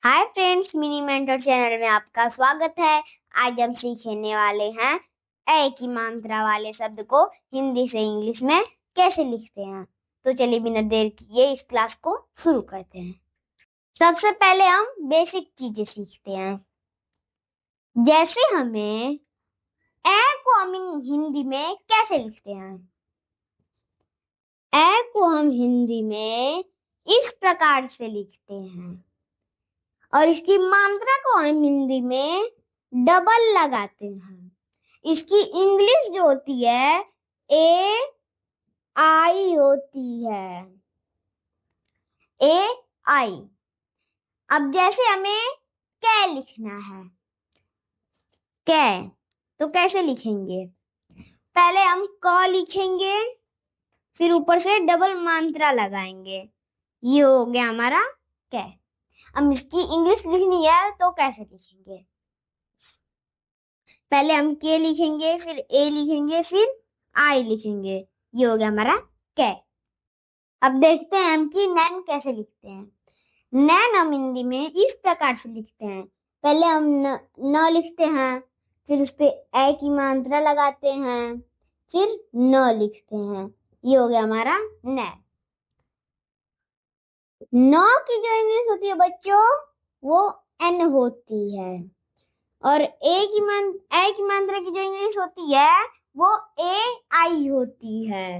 Hi friends, mini mentor channel में आपका स्वागत है। आज हम सीखने वाले हैं ए की मात्रा वाले शब्द को हिंदी से इंग्लिश में कैसे लिखते हैं। तो चलिए बिना देर किए इस क्लास को शुरू करते हैं। सबसे पहले हम बेसिक चीजें सीखते हैं। जैसे हमें ए को हम हिंदी में कैसे लिखते हैं। ए को हम हिंदी में इस प्रकार से लिखते हैं और इसकी मात्रा को हम हिंदी में डबल लगाते हैं। इसकी इंग्लिश जो होती है ए आई होती है, ए आई। अब जैसे हमें कै लिखना है, कै तो कैसे लिखेंगे? पहले हम क लिखेंगे, फिर ऊपर से डबल मात्रा लगाएंगे। ये हो गया हमारा कै। अब इसकी इंग्लिश लिखनी है तो कैसे लिखेंगे? पहले हम के लिखेंगे, फिर ए लिखेंगे, फिर आई लिखेंगे। ये हो गया हमारा कै। अब देखते हैं हम कि नैन कैसे लिखते हैं। नैन हम हिंदी में इस प्रकार से लिखते हैं। पहले हम न लिखते हैं, फिर उस पे ए की मात्रा लगाते हैं, फिर न लिखते हैं। ये हो गया हमारा नैन। न की जो इंग्लिश होती है बच्चों, वो एन होती है। और ए की मात्रा की जो इंग्लिश होती है वो ए आई होती है।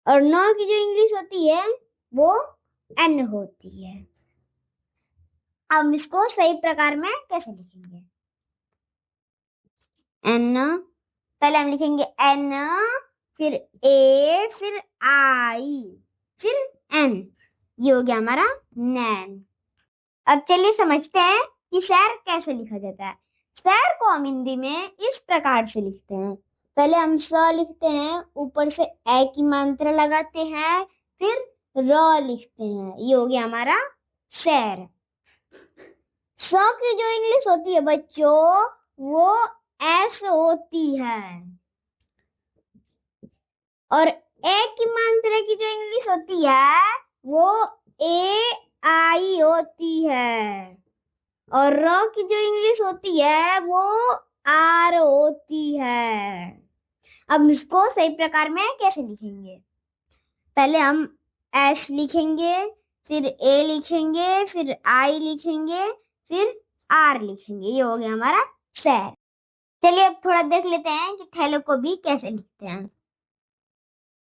और नो की जो इंग्लिश होती है वो एन होती है। अब इसको सही प्रकार में कैसे लिखेंगे? एन, पहले हम लिखेंगे एन, फिर ए, फिर आई, फिर एन। ये हो गया हमारा नैन। अब चलिए समझते हैं कि शहर कैसे लिखा जाता है। शहर को हम हिंदी में इस प्रकार से लिखते हैं। पहले हम स लिखते हैं, ऊपर से ए की मात्रा लगाते हैं, फिर र लिखते हैं। ये हो गया हमारा शहर। स की जो इंग्लिश होती है बच्चों, वो एस होती है। और ए की मात्रा की जो इंग्लिश होती है वो ए आई होती है। और र की जो इंग्लिश होती है वो आर होती है। अब इसको सही प्रकार में कैसे लिखेंगे? पहले हम एस लिखेंगे, फिर ए लिखेंगे, फिर आई लिखेंगे, फिर आर लिखेंगे। ये हो गया हमारा शहर। चलिए अब थोड़ा देख लेते हैं कि थैले को भी कैसे लिखते हैं।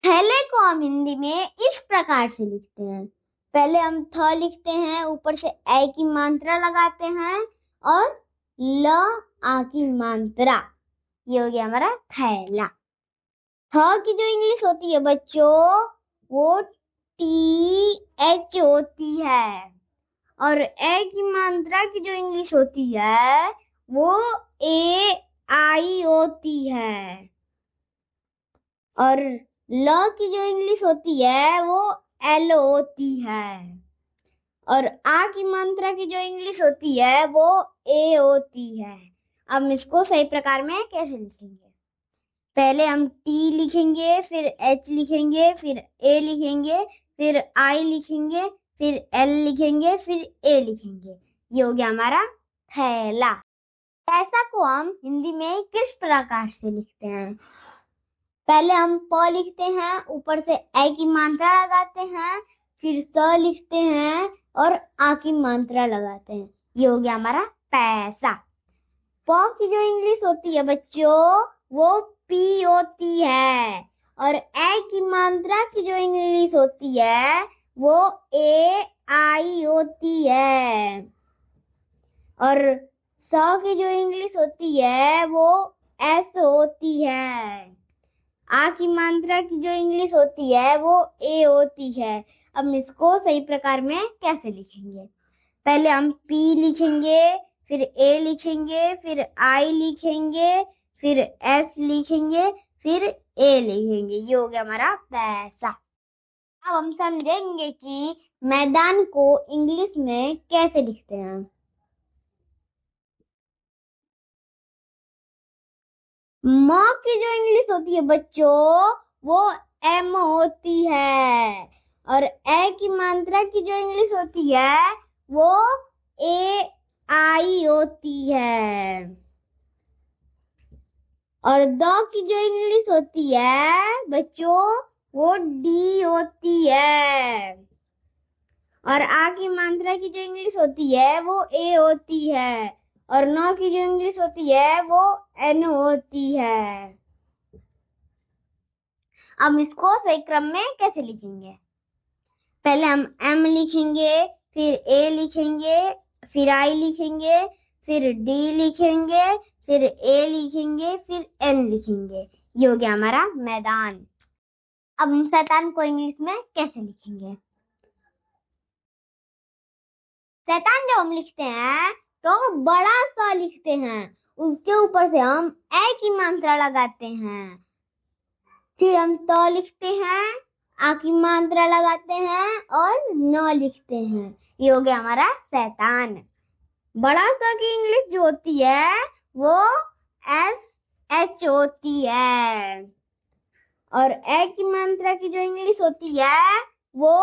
थैले को हम हिंदी में इस प्रकार से लिखते हैं। पहले हम थ लिखते हैं, ऊपर से ए की मात्रा लगाते हैं और ल आ की मात्रा। ये हो गया हमारा थैला। थ की जो इंग्लिश होती है बच्चों, वो टी एच होती है। और ए की मात्रा की जो इंग्लिश होती है वो ए आई होती है। और ल की जो इंग्लिश होती है वो एल होती है। और आ की मात्रा की जो इंग्लिश होती है वो ए होती है। अब इसको सही प्रकार में कैसे लिखेंगे? पहले हम टी लिखेंगे, फिर एच लिखेंगे, फिर ए लिखेंगे, फिर आई लिखेंगे, फिर एल लिखेंगे, फिर ए लिखेंगे। ये हो गया हमारा थैला। पैसा को हम हिंदी में किस प्रकार से लिखते हैं? पहले हम प लिखते हैं, ऊपर से ए की मात्रा लगाते हैं, फिर स लिखते हैं और आ की मात्रा लगाते हैं। ये हो गया हमारा पैसा। प की जो इंग्लिश होती है बच्चों, वो पी होती है। और ए की मात्रा की जो इंग्लिश होती है वो ए आई होती है। और स की जो इंग्लिश होती है वो एस होती है। आ की मात्रा की जो इंग्लिश होती है वो ए होती है। अब इसको सही प्रकार में कैसे लिखेंगे? पहले हम पी लिखेंगे, फिर ए लिखेंगे, फिर आई लिखेंगे, फिर एस लिखेंगे, फिर ए लिखेंगे। ये हो गया हमारा पैसा। अब हम समझेंगे कि मैदान को इंग्लिश में कैसे लिखते हैं। माँ की जो इंग्लिश होती है बच्चों, वो एम होती है। और ए की मात्रा की जो इंग्लिश होती है वो ए आई होती है। और द की जो इंग्लिश होती है बच्चों वो डी होती है। और आ की मात्रा की जो इंग्लिश होती है वो ए होती है। और न की जो इंग्लिश होती है वो एन होती है। अब इसको सही क्रम में कैसे लिखेंगे? पहले हम एम लिखेंगे, फिर ए लिखेंगे, फिर आई लिखेंगे, फिर डी लिखेंगे, फिर ए लिखेंगे, फिर एन लिखेंगे। ये हो गया हमारा मैदान। अब हम शैतान को इंग्लिश में कैसे लिखेंगे? शैतान जब हम लिखते हैं तो बड़ा सा लिखते हैं, उसके ऊपर से हम ए की मात्रा लगाते हैं, फिर हम तो लिखते हैं, आ की मात्रा लगाते हैं और न लिखते हैं। ये हो गया हमारा शैतान। बड़ा सा की इंग्लिश जो होती है वो एस एच होती है। और ए की मात्रा की जो इंग्लिश होती है वो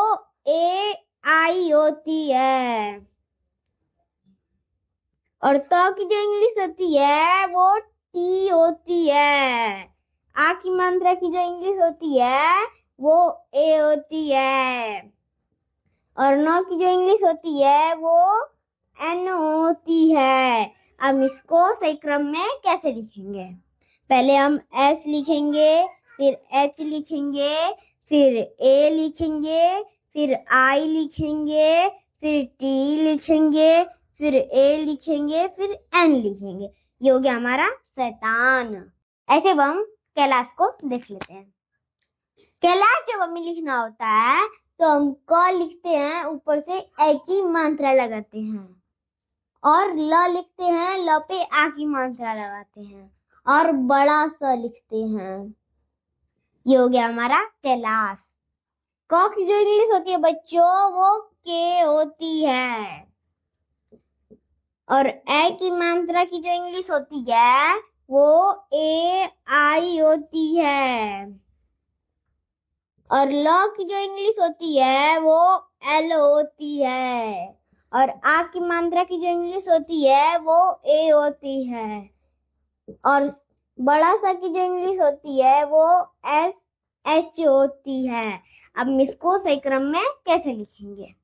ए आई होती है। और तो की जो इंग्लिश होती है वो टी होती है। आ की मात्रा की जो इंग्लिश होती है वो ए होती है। और न की जो इंग्लिश होती है वो एन होती है। अब इसको सही क्रम में कैसे लिखेंगे? पहले हम एस लिखेंगे, फिर एच लिखेंगे, फिर ए लिखेंगे, फिर आई लिखेंगे, फिर टी लिखेंगे, फिर ए लिखेंगे, फिर एन लिखेंगे। ये हो गया हमारा शैतान। ऐसे अब हम कैलाश को देख लेते हैं। कैलाश जब हमें लिखना होता है तो हम क लिखते हैं, ऊपर से ए की मात्रा लगाते हैं, और ल लिखते हैं, ल पे आ की मात्रा लगाते हैं, और बड़ा सा लिखते हैं। ये हो गया हमारा कैलाश। क की जो इंग्लिश होती है बच्चों वो के होती है। और ए की मात्रा की जो इंग्लिश होती है वो ए आई होती है। और ल की जो इंग्लिश होती है वो एल होती है। और आ की मात्रा की जो इंग्लिश होती है वो ए होती है। और बड़ा सा की जो इंग्लिश होती है वो एस एच होती है। अब इसको सही क्रम में कैसे लिखेंगे?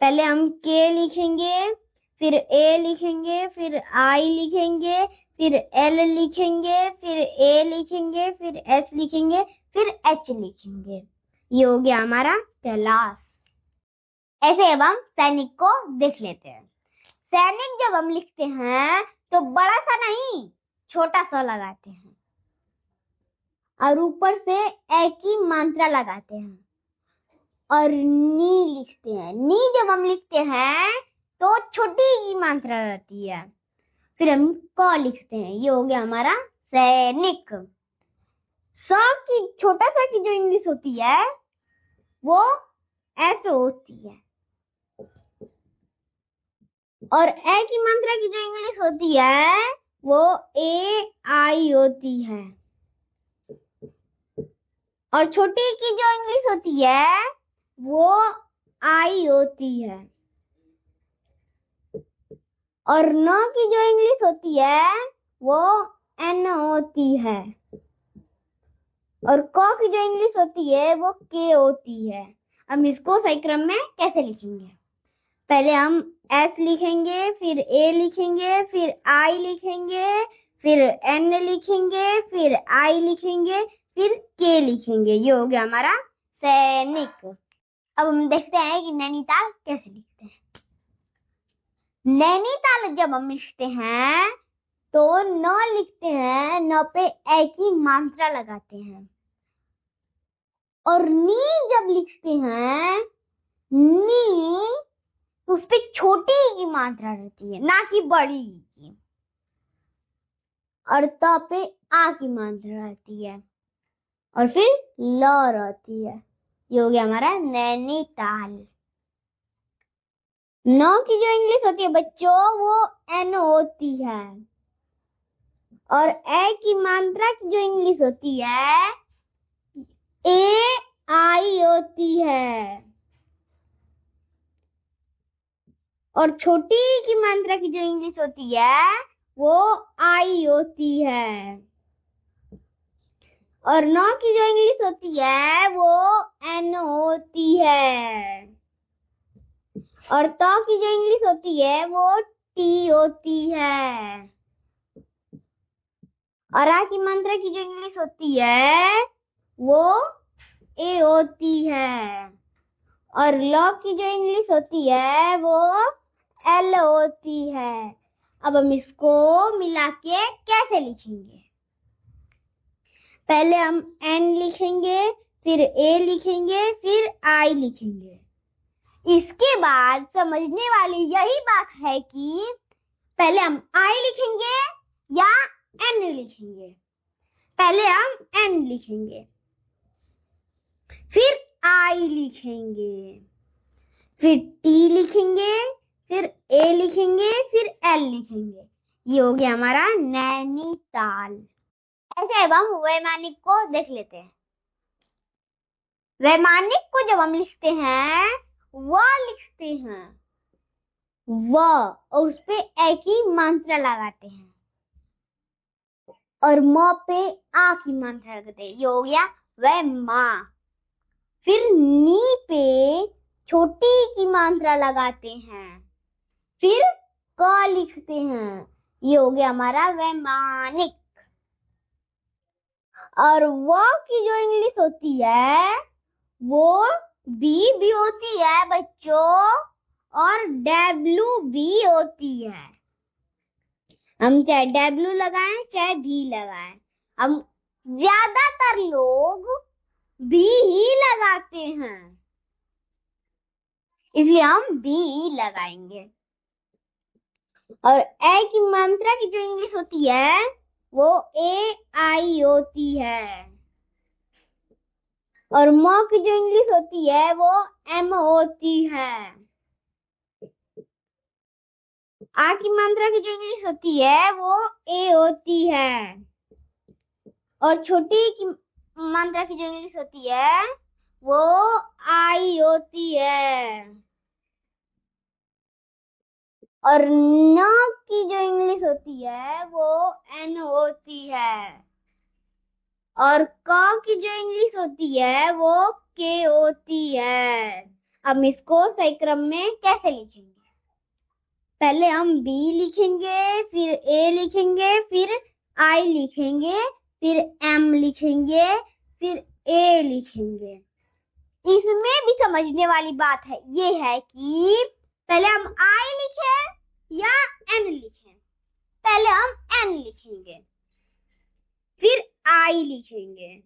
पहले हम के लिखेंगे, फिर ए लिखेंगे, फिर आई लिखेंगे, फिर एल लिखेंगे, फिर ए लिखेंगे, फिर एस लिखेंगे, फिर एच लिखेंगे। ये हो गया हमारा कैलाश। ऐसे अब हम सैनिक को देख लेते हैं। सैनिक जब हम लिखते हैं तो बड़ा सा नहीं, छोटा सा लगाते हैं, और ऊपर से ए की मात्रा लगाते हैं, और नी लिखते हैं। नी जब हम लिखते हैं तो छोटी की मात्रा रहती है, फिर हम क लिखते हैं। ये हो गया हमारा सैनिक। स की छोटा सा की जो इंग्लिश होती है वो एस होती है। और ए की मात्रा की जो इंग्लिश होती है वो ए आई होती है। और छोटी की जो इंग्लिश होती है वो आई होती है। और न की जो इंग्लिश होती है वो एन होती है। और क की जो इंग्लिश होती है वो के होती है। अब इसको सही क्रम में कैसे लिखेंगे? पहले हम एस लिखेंगे, फिर ए लिखेंगे, फिर आई लिखेंगे, फिर एन लिखेंगे, फिर आई लिखेंगे, फिर के लिखेंगे। ये हो गया हमारा सैनिक। अब हम देखते हैं कि नैनीताल कैसे लिखते हैं। नैनीताल जब हम लिखते हैं तो न लिखते हैं, न पे ए की मात्रा लगाते हैं, और नी जब लिखते हैं, नी उस पे छोटी की मात्रा रहती है, ना कि बड़ी की। और त पे आ की मात्रा रहती है, और फिर ल रहती है। ये हो गया हमारा नैनीताल। न की जो इंग्लिश होती है बच्चों वो एन होती है। और ए की मात्रा की जो इंग्लिश होती है ए आई होती है। और छोटी की मात्रा की जो इंग्लिश होती है वो आई होती है। और नौ की जो इंग्लिश होती है वो एन होती है। और तो की जो इंग्लिश होती है वो टी होती है। और आ की मात्रा की जो इंग्लिश होती है वो ए होती है। और लॉ की जो इंग्लिश होती है वो एल होती है। अब हम इसको मिला के कैसे लिखेंगे? पहले हम एन लिखेंगे, फिर ए लिखेंगे, फिर आई लिखेंगे। इसके बाद समझने वाली यही बात है कि पहले हम आई लिखेंगे या एन लिखेंगे। पहले हम एन लिखेंगे, फिर आई लिखेंगे, फिर टी लिखेंगे, फिर ए लिखेंगे, फिर एल लिखेंगे। ये हो गया हमारा नैनीताल। ऐसे अब हम वैमानिक को देख लेते हैं। वैमानिक को जब हम लिखते हैं लिखते हैं और उस पे ए की मात्रा लगाते हैं और म पे आ की मात्रा लगाते हैं। ये हो गया वह माँ। फिर नी पे छोटी की मात्रा लगाते हैं, फिर क लिखते हैं। ये हो गया हमारा वैमानिक। और वो की जो इंग्लिश होती है वो बी होती है बच्चों, और डब्ल्यू भी होती है। हम चाहे डब्ल्यू लगाएं चाहे भी लगाएं, हम ज्यादातर लोग भी ही लगाते हैं, इसलिए हम भी लगाएंगे। और ए की मात्रा की जो इंग्लिश होती है वो ए आई होती है। और म की जो इंग्लिश होती है वो एम होती है। आ की मात्रा की जो इंग्लिश होती है वो ए होती है। और छोटी की मात्रा की जो इंग्लिश होती है वो आई होती है। और न की जो इंग्लिश होती है वो एन होती है। और क की जो इंग्लिश होती है वो के होती है। हम इसको सही क्रम में कैसे लिखेंगे? पहले हम बी लिखेंगे, फिर ए लिखेंगे, फिर आई लिखेंगे, फिर एम लिखेंगे, फिर ए लिखेंगे। इसमें भी समझने वाली बात है ये है कि पहले हम आई लिखें या एन लिखें। पहले हम एन लिखेंगे, फिर आई लिखेंगे,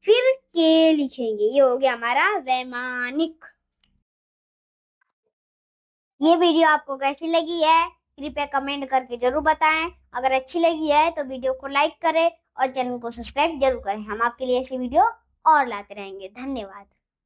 फिर के लिखेंगे। ये हो गया हमारा वैमानिक। ये वीडियो आपको कैसी लगी है कृपया कमेंट करके जरूर बताएं। अगर अच्छी लगी है तो वीडियो को लाइक करें और चैनल को सब्सक्राइब जरूर करें। हम आपके लिए ऐसी वीडियो और लाते रहेंगे। धन्यवाद।